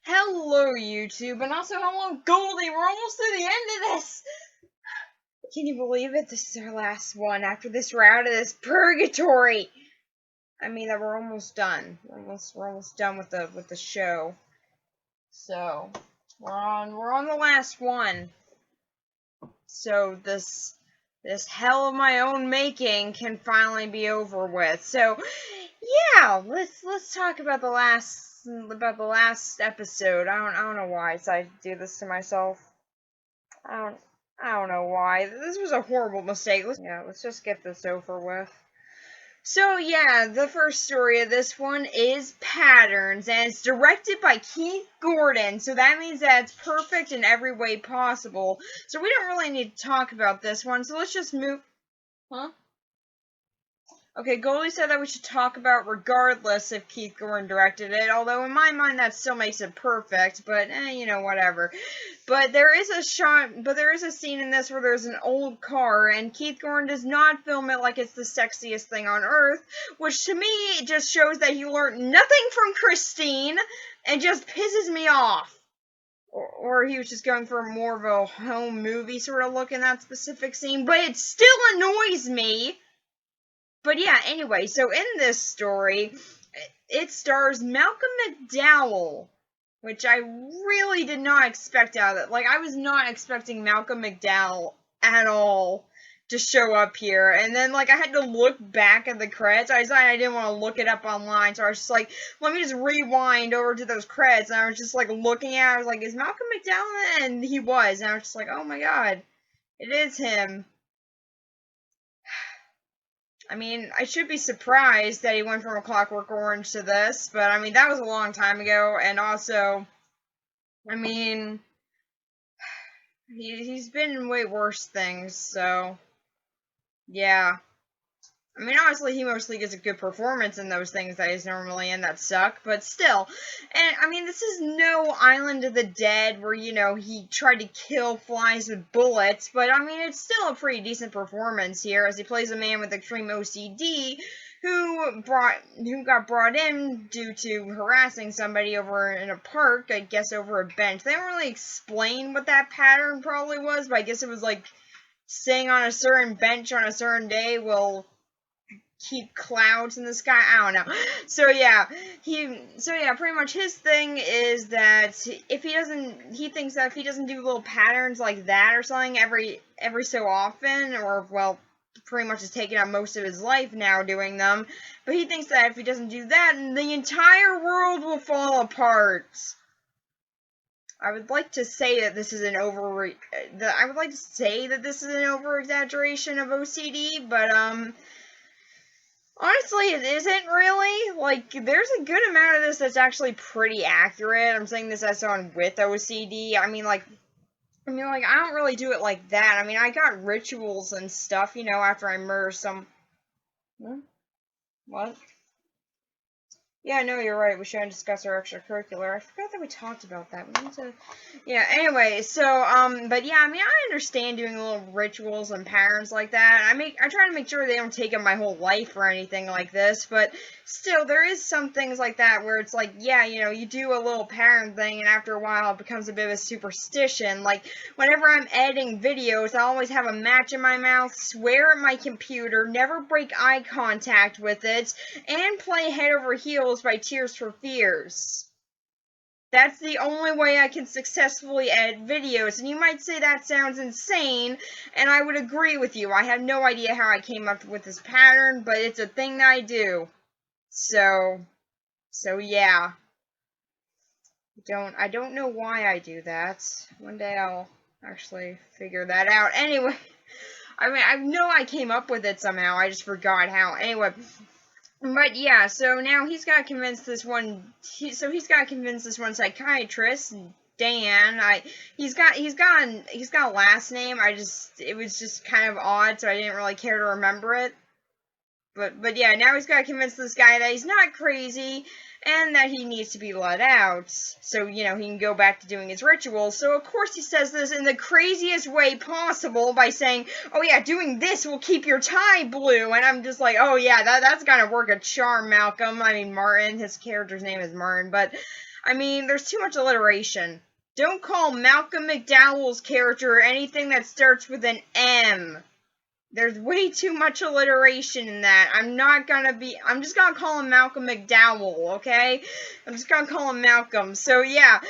Hello, YouTube, and also hello, Goldie. We're almost to the end of this. Can you believe it? This is our last one after this round of this purgatory. I mean that we're almost done. We're almost done with the show. So we're on the last one. So this hell of my own making can finally be over with. So yeah, let's talk about the last episode. I don't know why I decided to do this to myself. I don't know why. This was a horrible mistake. Let's just get this over with. So yeah, the first story of this one is Patterns, and it's directed by Keith Gordon, so that means that it's perfect in every way possible. So we don't really need to talk about this one, so let's just move... Huh? Okay, Goldie said that we should talk about regardless if Keith Gordon directed it, although in my mind that still makes it perfect, but whatever. But there is a scene in this where there's an old car, and Keith Gordon does not film it like it's the sexiest thing on earth, which to me just shows that he learned nothing from Christine, and just pisses me off. Or he was just going for more of a home movie sort of look in that specific scene, but it still annoys me. But yeah, anyway, so in this story, it stars Malcolm McDowell, which I really did not expect out of it. Like, I was not expecting Malcolm McDowell at all to show up here. And then, like, I had to look back at the credits. I decided I didn't want to look it up online, so I was just like, let me just rewind over to those credits. And I was just, like, looking at it. I was like, is Malcolm McDowell? And he was. And I was just like, oh my god, it is him. I mean, I should be surprised that he went from A Clockwork Orange to this, but I mean, that was a long time ago, and also, I mean, he's been in way worse things, so, yeah. I mean, honestly, he mostly gets a good performance in those things that he's normally in that suck, but still. And, I mean, this is no Island of the Dead where, he tried to kill flies with bullets, but, I mean, it's still a pretty decent performance here, as he plays a man with extreme OCD who got brought in due to harassing somebody over in a park, I guess over a bench. They don't really explain what that pattern probably was, but I guess it was, like, staying on a certain bench on a certain day will keep clouds in the sky. I don't know. So yeah, pretty much his thing is that he thinks that if he doesn't do little patterns like that or something every so often, or well, pretty much is taking up most of his life now doing them, but he thinks that if he doesn't do that, the entire world will fall apart. I would like to say that this is an over exaggeration of OCD, but honestly, it isn't really. Like, there's a good amount of this that's actually pretty accurate. I'm saying this as someone with OCD. I mean, I don't really do it like that. I mean, I got rituals and stuff, after I murder some... What? Yeah, no, you're right. We shouldn't discuss our extracurricular. I forgot that we talked about that. We need to... Yeah, anyway, so, but yeah, I mean, I understand doing little rituals and patterns like that. I try to make sure they don't take up my whole life or anything like this, but still, there is some things like that where it's like, yeah, you do a little pattern thing, and after a while, it becomes a bit of a superstition. Like, whenever I'm editing videos, I always have a match in my mouth, swear at my computer, never break eye contact with it, and play Head Over Heels by Tears for Fears. That's the only way I can successfully edit videos, and you might say that sounds insane, and I would agree with you. I have no idea how I came up with this pattern, but it's a thing that I do. So yeah. I don't know why I do that. One day I'll actually figure that out. Anyway, I mean, I know I came up with it somehow, I just forgot how. Anyway, but yeah, so now he's got to convince this one psychiatrist, Dan. He's got a last name. It was just kind of odd, so I didn't really care to remember it. But yeah, now he's got to convince this guy that he's not crazy and that he needs to be let out so, he can go back to doing his rituals. So, of course, he says this in the craziest way possible by saying, oh, yeah, doing this will keep your tie blue. And I'm just like, oh, yeah, that's gonna work a charm, Malcolm. I mean, Martin, his character's name is Martin, but, I mean, there's too much alliteration. Don't call Malcolm McDowell's character anything that starts with an M. There's way too much alliteration in that. I'm just gonna call him Malcolm McDowell, okay? I'm just gonna call him Malcolm. So yeah,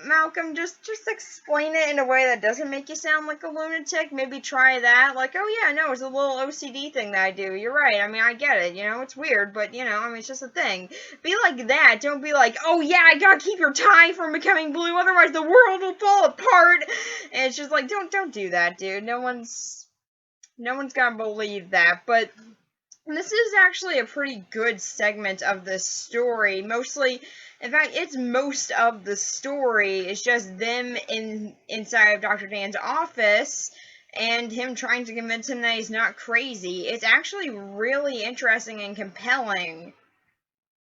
Malcolm, just explain it in a way that doesn't make you sound like a lunatic. Maybe try that. Like, oh yeah, no, it's a little OCD thing that I do. You're right. I mean, I get it. It's weird, but I mean, it's just a thing. Be like that. Don't be like, oh yeah, I gotta keep your tie from becoming blue, otherwise the world will fall apart. And it's just like, don't do that, dude. No one's gonna believe that, but this is actually a pretty good segment of this story. Mostly, in fact, it's most of the story. It's just them inside of Dr. Dan's office and him trying to convince him that he's not crazy. It's actually really interesting and compelling.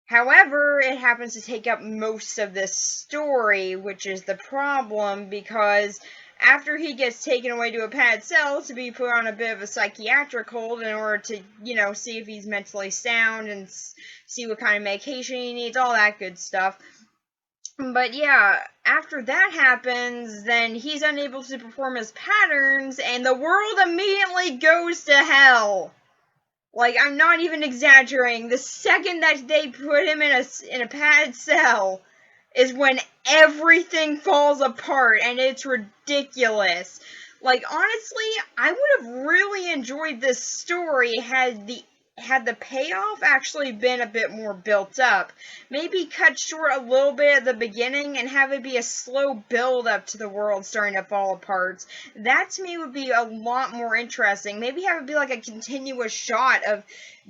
However, it happens to take up most of this story, which is the problem, because after he gets taken away to a padded cell to be put on a bit of a psychiatric hold in order to, see if he's mentally sound and see what kind of medication he needs, all that good stuff. But yeah, after that happens, then he's unable to perform his patterns, and the world immediately goes to hell. Like, I'm not even exaggerating. The second that they put him in a padded cell is when everything falls apart, and it's ridiculous. Like, honestly, I would have really enjoyed this story had the payoff actually been a bit more built up. Maybe cut short a little bit at the beginning and have it be a slow build up to the world starting to fall apart. That to me would be a lot more interesting. Maybe have it be like a continuous shot of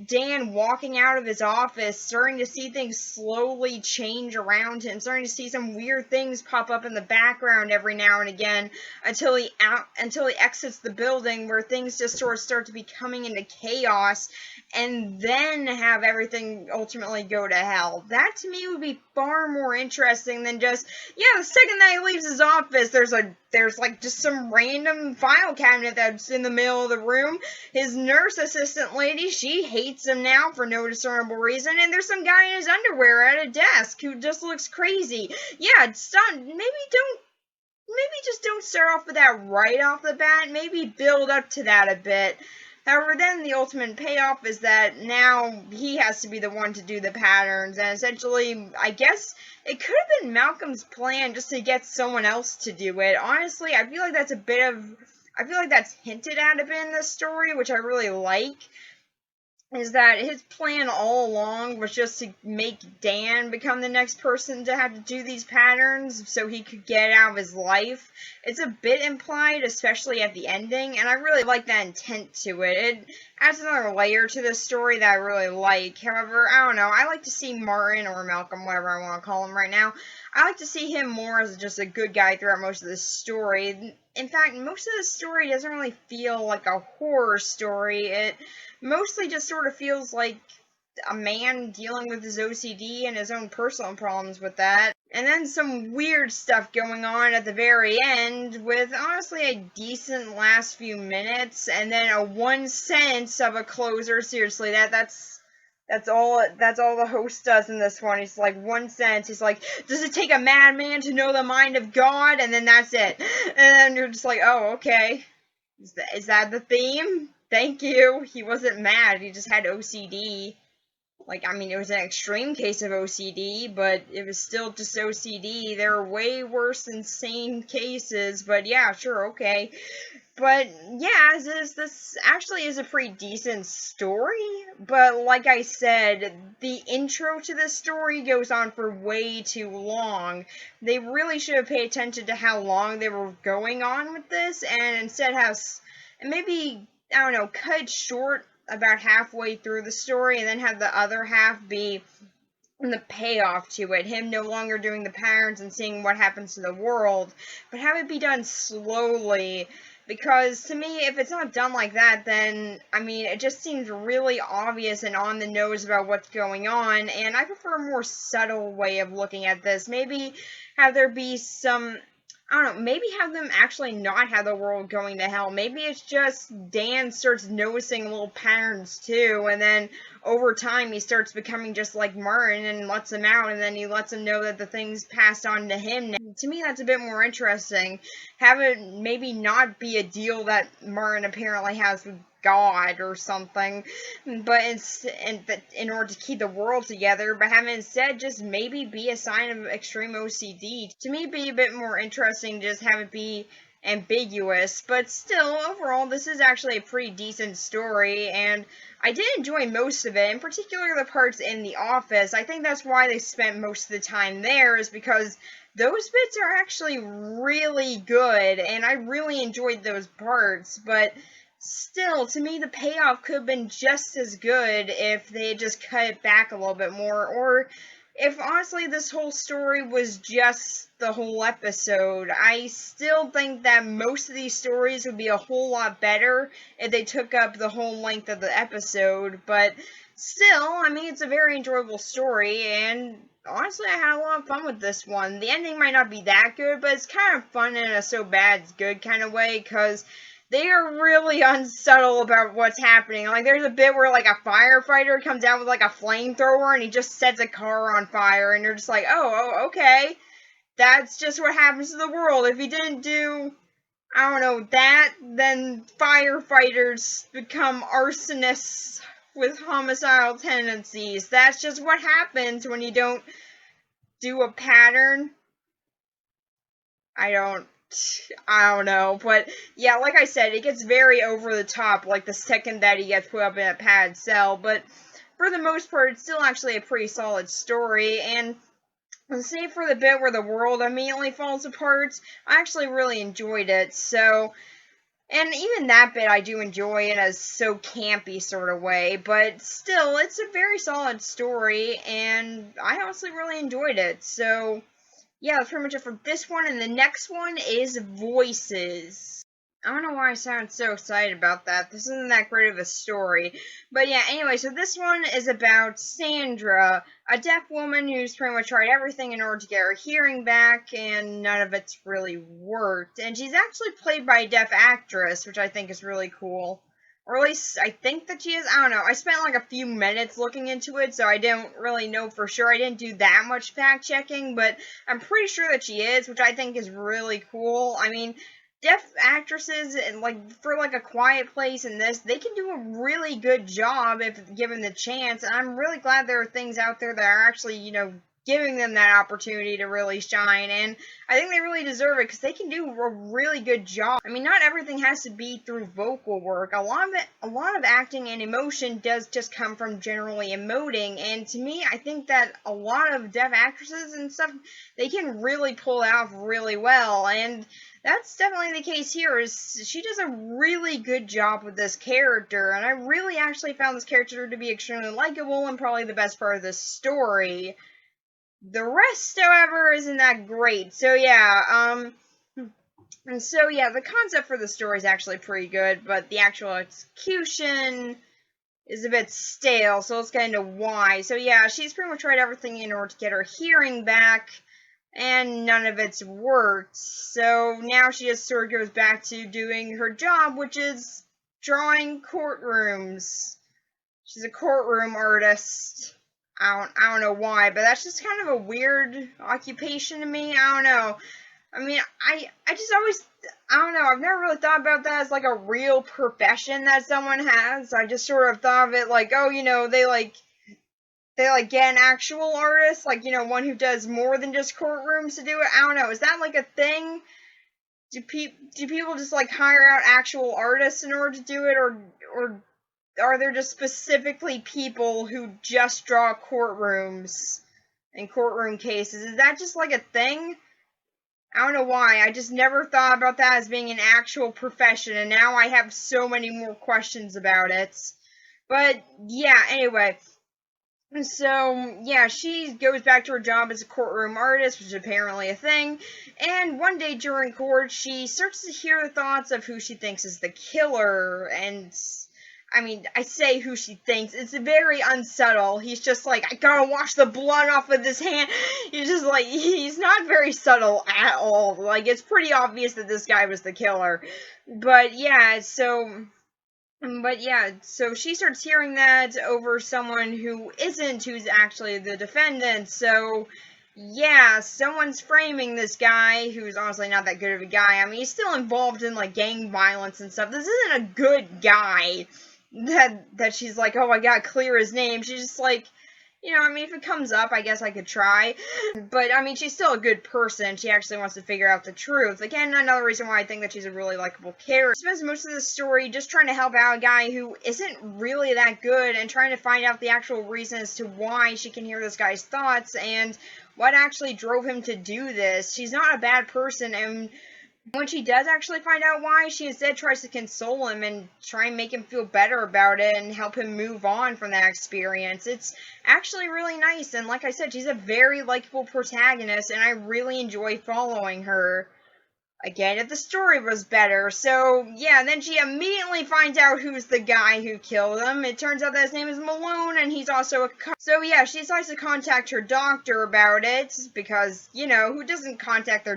Dan walking out of his office, starting to see things slowly change around him, starting to see some weird things pop up in the background every now and again until he exits the building, where things just sort of start to be coming into chaos, and then have everything ultimately go to hell. That to me would be far more interesting than just, the second that he leaves his office, there's like just some random file cabinet that's in the middle of the room. His nurse assistant lady, she hates him now for no discernible reason, and there's some guy in his underwear at a desk who just looks crazy. Yeah, maybe just don't start off with that right off the bat. Maybe build up to that a bit. However, then the ultimate payoff is that now he has to be the one to do the patterns, and essentially, I guess it could have been Malcolm's plan just to get someone else to do it. Honestly, I feel like that's hinted at a bit in this story, which I really like. Is that his plan all along was just to make Dan become the next person to have to do these patterns so he could get out of his life. It's a bit implied, especially at the ending, and I really like that intent to it. It adds another layer to this story that I really like. However, I don't know, I like to see Martin, or Malcolm, whatever I want to call him right now, I like to see him more as just a good guy throughout most of this story. In fact, most of this story doesn't really feel like a horror story. It mostly just sort of feels like a man dealing with his OCD and his own personal problems with that. And then some weird stuff going on at the very end with, honestly, a decent last few minutes, and then a 1 sentence of a closer. Seriously, that's all the host does in this one. He's like 1 sentence. He's like, does it take a madman to know the mind of God? And then that's it. And then you're just like, oh, okay. Is that the theme? Thank you. He wasn't mad. He just had OCD. Like, I mean, it was an extreme case of OCD, but it was still just OCD. There are way worse insane cases, but yeah, sure, okay. But yeah, this actually is a pretty decent story, but like I said, the intro to this story goes on for way too long. They really should have paid attention to how long they were going on with this, and instead maybe, I don't know, cut short about halfway through the story, and then have the other half be the payoff to it, him no longer doing the patterns and seeing what happens to the world, but have it be done slowly. Because to me, if it's not done like that, then, I mean, it just seems really obvious and on the nose about what's going on, and I prefer a more subtle way of looking at this. Maybe have there be some, I don't know, maybe have them actually not have the world going to hell. Maybe it's just Dan starts noticing little patterns too, and then over time he starts becoming just like Martin and lets him out, and then he lets him know that the thing's passed on to him. To me, that's a bit more interesting. Have it maybe not be a deal that Martin apparently has with God or something, but in order to keep the world together, but have it instead just maybe be a sign of extreme OCD. To me, be a bit more interesting, just have it be ambiguous, but still, overall, this is actually a pretty decent story, and I did enjoy most of it, in particular the parts in the office. I think that's why they spent most of the time there, is because those bits are actually really good, and I really enjoyed those parts, but still, to me, the payoff could have been just as good if they had just cut it back a little bit more, or if honestly this whole story was just the whole episode. I still think that most of these stories would be a whole lot better if they took up the whole length of the episode, but still, I mean, it's a very enjoyable story, and honestly, I had a lot of fun with this one. The ending might not be that good, but it's kind of fun in a so bad it's good kind of way, because they are really unsubtle about what's happening. Like, there's a bit where, like, a firefighter comes out with, like, a flamethrower, and he just sets a car on fire, and you're just like, oh, okay. That's just what happens to the world. If you didn't do, I don't know, that, then firefighters become arsonists with homicidal tendencies. That's just what happens when you don't do a pattern. I don't know, but yeah, like I said, it gets very over the top, like the second that he gets put up in a padded cell, but for the most part, it's still actually a pretty solid story, and save for the bit where the world immediately falls apart, I actually really enjoyed it, so, and even that bit I do enjoy in a so campy sort of way, but still, it's a very solid story, and I honestly really enjoyed it, so yeah, that's pretty much it for this one, and the next one is Voices. I don't know why I sound so excited about that. This isn't that great of a story. But yeah, anyway, so this one is about Sandra, a deaf woman who's pretty much tried everything in order to get her hearing back, and none of it's really worked. And she's actually played by a deaf actress, which I think is really cool. Or at least I think that she is. I don't know. I spent like a few minutes looking into it, so I don't really know for sure. I didn't do that much fact checking, but I'm pretty sure that she is, which I think is really cool. I mean, deaf actresses, and like for like A Quiet Place and this, they can do a really good job if given the chance. And I'm really glad there are things out there that are actually, giving them that opportunity to really shine, and I think they really deserve it because they can do a really good job. I mean, not everything has to be through vocal work. A lot of acting and emotion does just come from generally emoting, and to me, I think that a lot of deaf actresses and stuff, they can really pull it off really well, and that's definitely the case here. Is she does a really good job with this character, and I really actually found this character to be extremely likable and probably the best part of the story. The rest, however, isn't that great. So yeah, the concept for the story is actually pretty good, but the actual execution is a bit stale, so let's get into why. So yeah, she's pretty much tried everything in order to get her hearing back, and none of it's worked. So now she just sort of goes back to doing her job, which is drawing courtrooms. She's a courtroom artist. I don't know why, but that's just kind of a weird occupation to me. I don't know. I mean, I just always, I don't know, I've never really thought about that as like a real profession that someone has. I just sort of thought of it like, oh, they get an actual artist, like, one who does more than just courtrooms to do it. I don't know. Is that like a thing? Do people just like hire out actual artists in order to do it, or are there just specifically people who just draw courtrooms and courtroom cases? Is that just like a thing? I don't know why. I just never thought about that as being an actual profession, and now I have so many more questions about it. But yeah, anyway. So, yeah, she goes back to her job as a courtroom artist, which is apparently a thing, and one day during court, she starts to hear the thoughts of who she thinks is the killer, and, I mean, I say who she thinks, it's very unsubtle. He's just like, I gotta wash the blood off of this hand. He's just like, he's not very subtle at all. Like, it's pretty obvious that this guy was the killer. But, yeah, so she starts hearing that over someone who's actually the defendant. So, yeah, someone's framing this guy who's honestly not that good of a guy. I mean, he's still involved in, like, gang violence and stuff. This isn't a good guy that she's like, oh, I gotta clear his name. She's just like, I mean, if it comes up, I guess I could try. But, I mean, she's still a good person. She actually wants to figure out the truth. Again, another reason why I think that she's a really likable character. She spends most of the story just trying to help out a guy who isn't really that good and trying to find out the actual reason as to why she can hear this guy's thoughts and what actually drove him to do this. She's not a bad person, and when she does actually find out why, she instead tries to console him and try and make him feel better about it and help him move on from that experience. It's actually really nice, and like I said, she's a very likable protagonist, and I really enjoy following her. Again, if the story was better. So, yeah, then she immediately finds out who's the guy who killed him. It turns out that his name is Malone, and he's also a cop. So, yeah, she decides to contact her doctor about it, because, who doesn't contact their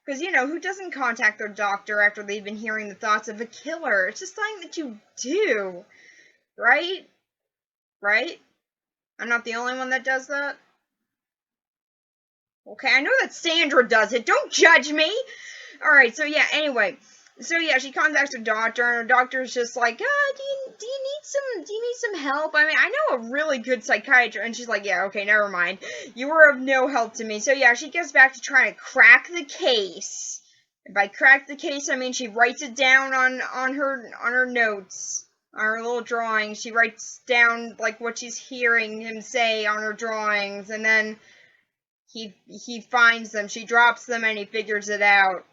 because, who doesn't contact their doctor after they've been hearing the thoughts of a killer? It's just something that you do, right? Right? I'm not the only one that does that? Okay, I know that Sandra does it. Don't judge me! Alright, so yeah, anyway. So yeah, she contacts her doctor, and her doctor's just like, do you need some help? I mean, I know a really good psychiatrist, and she's like, yeah, okay, never mind. You were of no help to me. So yeah, she gets back to trying to crack the case. And by crack the case, I mean she writes it down on her notes, on her little drawings. She writes down like what she's hearing him say on her drawings, and then he finds them. She drops them, and he figures it out.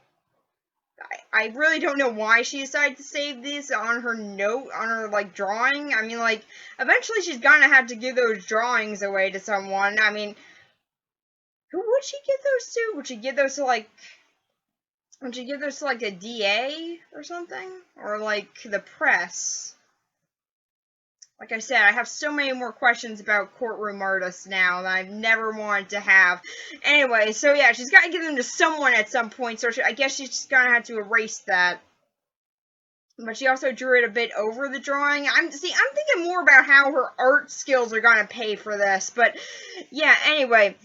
I really don't know why she decided to save these on her note, on her, like, drawing. I mean, like, eventually she's gonna have to give those drawings away to someone. I mean, who would she give those to? Would she give those to, like, a DA or something? Or, like, the press? Like I said, I have so many more questions about courtroom artists now that I've never wanted to have. Anyway, so yeah, she's got to give them to someone at some point, so I guess she's just gonna have to erase that. But she also drew it a bit over the drawing. I'm thinking more about how her art skills are gonna pay for this. But yeah, anyway.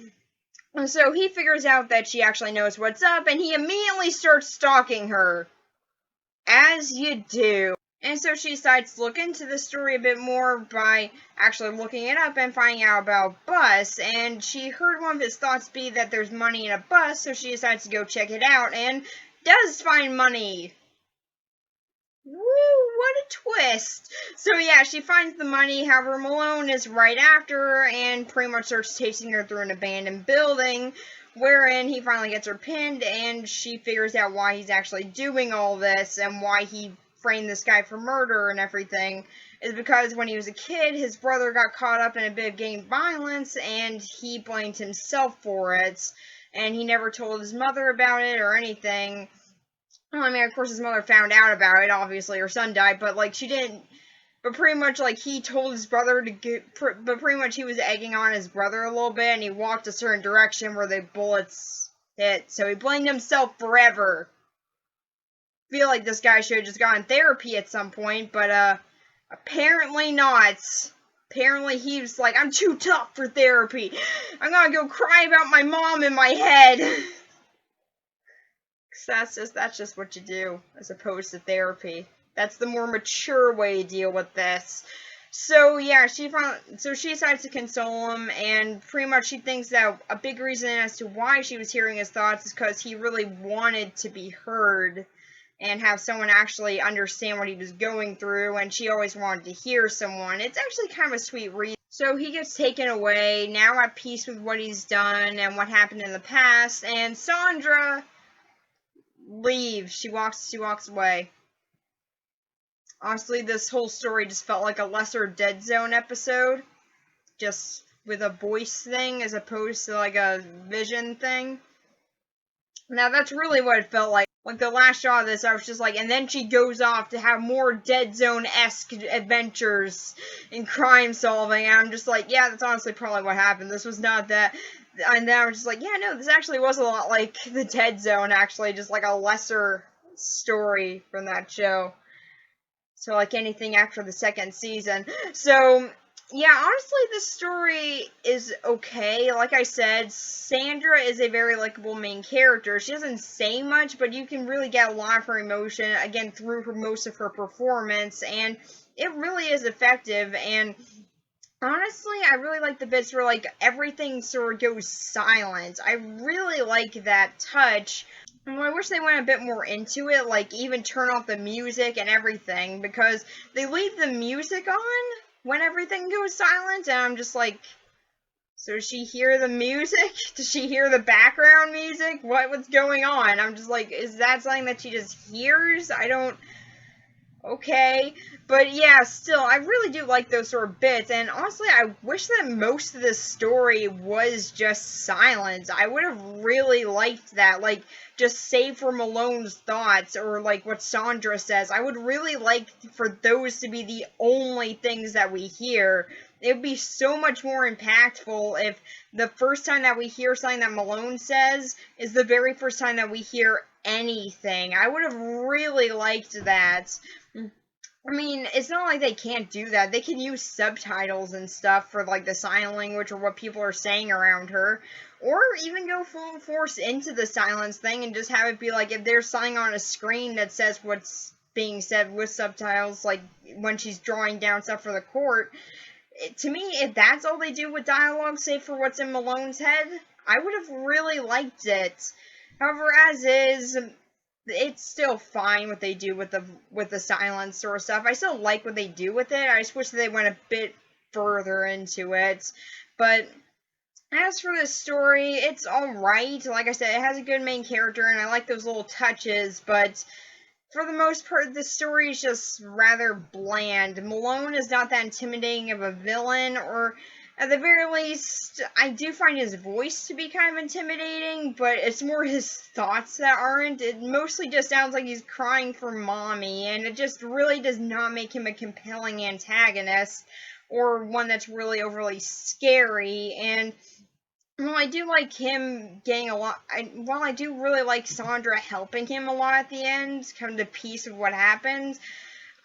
So he figures out that she actually knows what's up, and he immediately starts stalking her. As you do. And so she decides to look into the story a bit more by actually looking it up and finding out about bus. And she heard one of his thoughts be that there's money in a bus, so she decides to go check it out and does find money. Woo, what a twist. So yeah, she finds the money, however Malone is right after her and pretty much starts chasing her through an abandoned building, wherein he finally gets her pinned, and she figures out why he's actually doing all this and why he framed this guy for murder and everything, is because when he was a kid, his brother got caught up in a bit of gang violence, and he blamed himself for it, and he never told his mother about it or anything. Well, I mean, of course his mother found out about it, obviously, her son died, but, like, she didn't, but pretty much, like, he told his brother to but pretty much he was egging on his brother a little bit, and he walked a certain direction where the bullets hit, so he blamed himself forever. I feel like this guy should have just gotten therapy at some point, but, apparently not. Apparently he was like, I'm too tough for therapy. I'm gonna go cry about my mom in my head. That's just what you do, as opposed to therapy. That's the more mature way to deal with this. So yeah, she decides to console him, and pretty much she thinks that a big reason as to why she was hearing his thoughts is because he really wanted to be heard and have someone actually understand what he was going through, and she always wanted to hear someone. It's actually kind of a sweet reason. So he gets taken away, now at peace with what he's done and what happened in the past, and Sandra leaves. She walks away. Honestly, this whole story just felt like a lesser Dead Zone episode. just with a voice thing as opposed to like a vision thing. Now that's really what it felt like. Like the last shot of this, I was just like, and then she goes off to have more Dead Zone-esque adventures and crime solving. And I'm just like, yeah, that's honestly probably what happened. This was not that. And then I was just like, yeah, no, this actually was a lot like the Dead Zone, actually, just like a lesser story from that show. So like anything after the second season. So yeah, honestly, this story is okay. Like I said, Sandra is a very likable main character. She doesn't say much, but you can really get a lot of her emotion, again, through most of her performance, and it really is effective. And honestly, I really like the bits where, like, everything sort of goes silent. I really like that touch. Well, I wish they went a bit more into it, like even turn off the music and everything, because they leave the music on when everything goes silent, and I'm just like, so does she hear the music? Does she hear the background music? What's going on? I'm just like, is that something that she just hears? I don't... Okay, but yeah, still, I really do like those sort of bits, and honestly, I wish that most of this story was just silence. I would have really liked that, like, just save for Malone's thoughts, or like what Sandra says. I would really like for those to be the only things that we hear. It would be so much more impactful if the first time that we hear something that Malone says is the very first time that we hear anything. I would have really liked that. I mean, it's not like they can't do that. They can use subtitles and stuff for, like, the sign language or what people are saying around her. Or even go full force into the silence thing and just have it be like, if there's something on a screen that says what's being said with subtitles, like when she's drawing down stuff for the court, to me, if that's all they do with dialogue, save for what's in Malone's head, I would have really liked it. However, as is, it's still fine what they do with the silence sort of stuff. I still like what they do with it. I just wish they went a bit further into it. But as for this story, it's alright. Like I said, it has a good main character, and I like those little touches, but for the most part, the story is just rather bland. Malone is not that intimidating of a villain, or at the very least, I do find his voice to be kind of intimidating, but it's more his thoughts that aren't. It mostly just sounds like he's crying for mommy, and it just really does not make him a compelling antagonist, or one that's really overly scary. And well, I do like him getting a lot. While I do really like Sandra helping him a lot at the end, come to peace of what happened,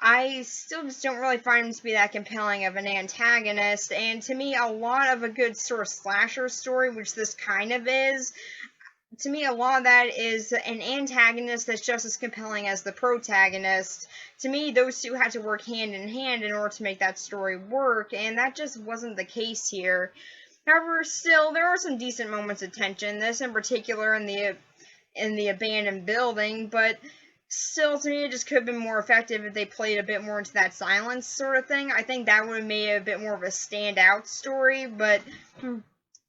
I still just don't really find him to be that compelling of an antagonist. And to me, a lot of a good sort of slasher story, which this kind of is, to me, a lot of that is an antagonist that's just as compelling as the protagonist. To me, those two had to work hand in hand in order to make that story work, and that just wasn't the case here. However, still, there are some decent moments of tension, this in particular in the abandoned building, but still, to me, it just could have been more effective if they played a bit more into that silence sort of thing. I think that would have made it a bit more of a standout story, but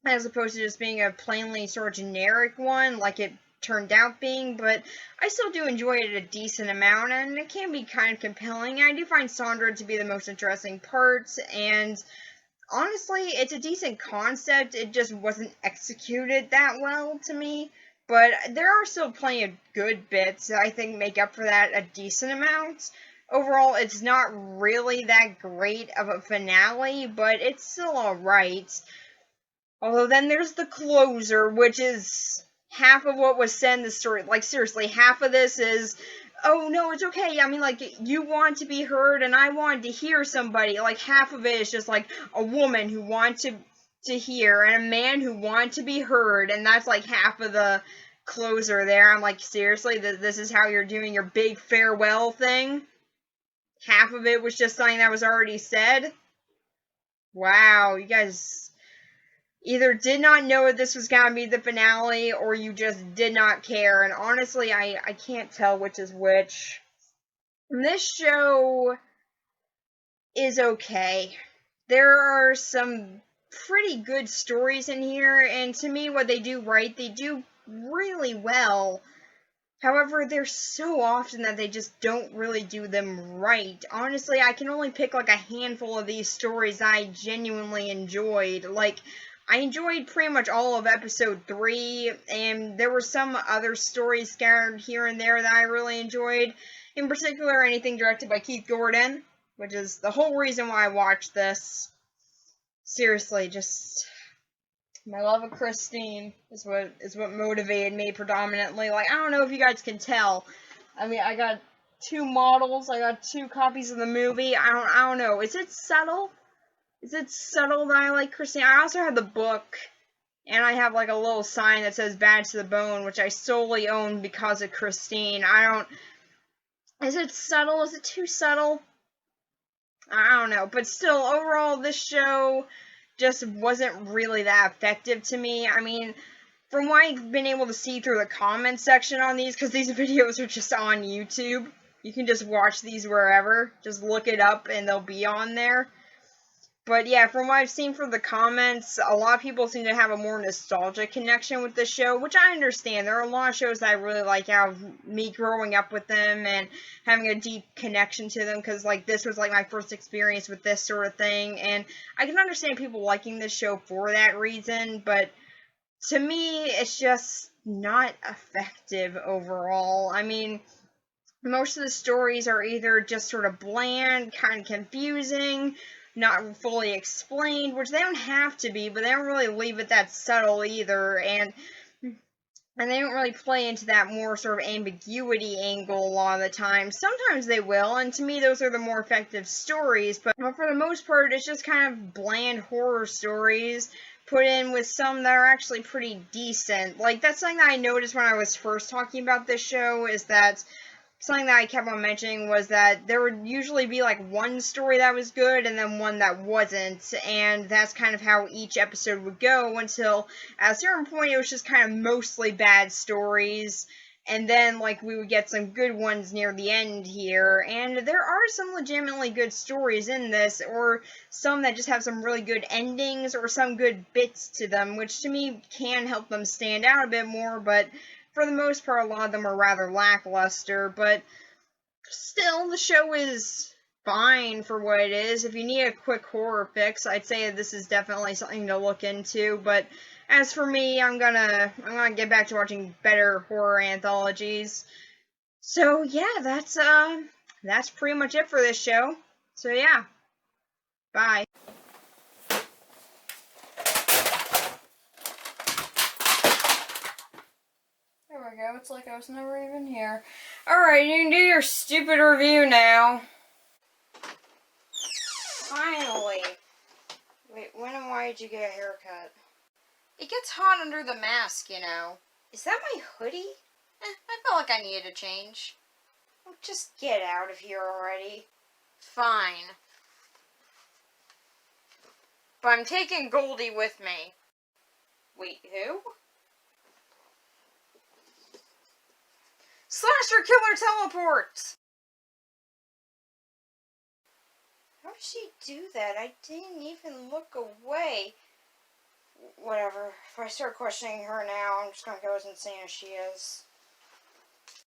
as opposed to just being a plainly sort of generic one, like it turned out being, but I still do enjoy it a decent amount, and it can be kind of compelling. I do find Sandra to be the most interesting part, and honestly, it's a decent concept. It just wasn't executed that well to me. But there are still plenty of good bits that I think make up for that a decent amount. Overall, it's not really that great of a finale, but it's still alright. Although then there's the closer, which is half of what was said in the story. Like, seriously, half of this is, oh, no, it's okay. I mean, like, you want to be heard, and I wanted to hear somebody. Like, half of it is just, like, a woman who wanted to hear, and a man who wanted to be heard, and that's, like, half of the closer there. I'm like, seriously, this is how you're doing your big farewell thing? Half of it was just something that was already said? Wow, you guys either did not know that this was going to be the finale, or you just did not care, and honestly, I can't tell which is which. This show is okay. There are some pretty good stories in here, and to me, what they do right, they do really well. However, there's so often that they just don't really do them right. Honestly, I can only pick like a handful of these stories I genuinely enjoyed. Like, I enjoyed pretty much all of episode 3, and there were some other stories scattered here and there that I really enjoyed. In particular, anything directed by Keith Gordon, which is the whole reason why I watched this. Seriously, just my love of Christine is what motivated me predominantly. Like, I don't know if you guys can tell. I mean, I got 2 models. I got 2 copies of the movie. I don't know. Is it subtle? Is it subtle that I like Christine? I also have the book, and I have like a little sign that says "Bad to the Bone," which I solely own because of Christine. I don't. Is it subtle? Is it too subtle? I don't know. But still, overall, this show just wasn't really that effective to me. I mean, from what I've been able to see through the comment section on these, because these videos are just on YouTube, you can just watch these wherever. Just look it up and they'll be on there. But yeah, from what I've seen from the comments, a lot of people seem to have a more nostalgic connection with the show, which I understand. There are a lot of shows that I really like out of me growing up with them and having a deep connection to them, because like this was like my first experience with this sort of thing, and I can understand people liking this show for that reason, but to me, it's just not effective overall. I mean, most of the stories are either just sort of bland, kind of confusing, not fully explained, which they don't have to be, but they don't really leave it that subtle either, and they don't really play into that more sort of ambiguity angle a lot of the time. Sometimes they will, and to me those are the more effective stories, but for the most part it's just kind of bland horror stories put in with some that are actually pretty decent. Like, that's something that I noticed when I was first talking about this show, is that something that I kept on mentioning was that there would usually be like one story that was good and then one that wasn't, and that's kind of how each episode would go until at a certain point it was just kind of mostly bad stories, and then like we would get some good ones near the end here, and there are some legitimately good stories in this, or some that just have some really good endings or some good bits to them, which to me can help them stand out a bit more, but for the most part, a lot of them are rather lackluster, but still, the show is fine for what it is. If you need a quick horror fix, I'd say this is definitely something to look into, but as for me, I'm gonna get back to watching better horror anthologies. So yeah, that's pretty much it for this show. So yeah, bye. There we go, it's like I was never even here. Alright, you can do your stupid review now. Finally. Wait, when and why did you get a haircut? It gets hot under the mask, you know. Is that my hoodie? I felt like I needed a change. Well, just get out of here already. Fine. But I'm taking Goldie with me. Wait, who? Slasher Killer teleports! How did she do that? I didn't even look away. Whatever. If I start questioning her now, I'm just gonna go as insane as she is.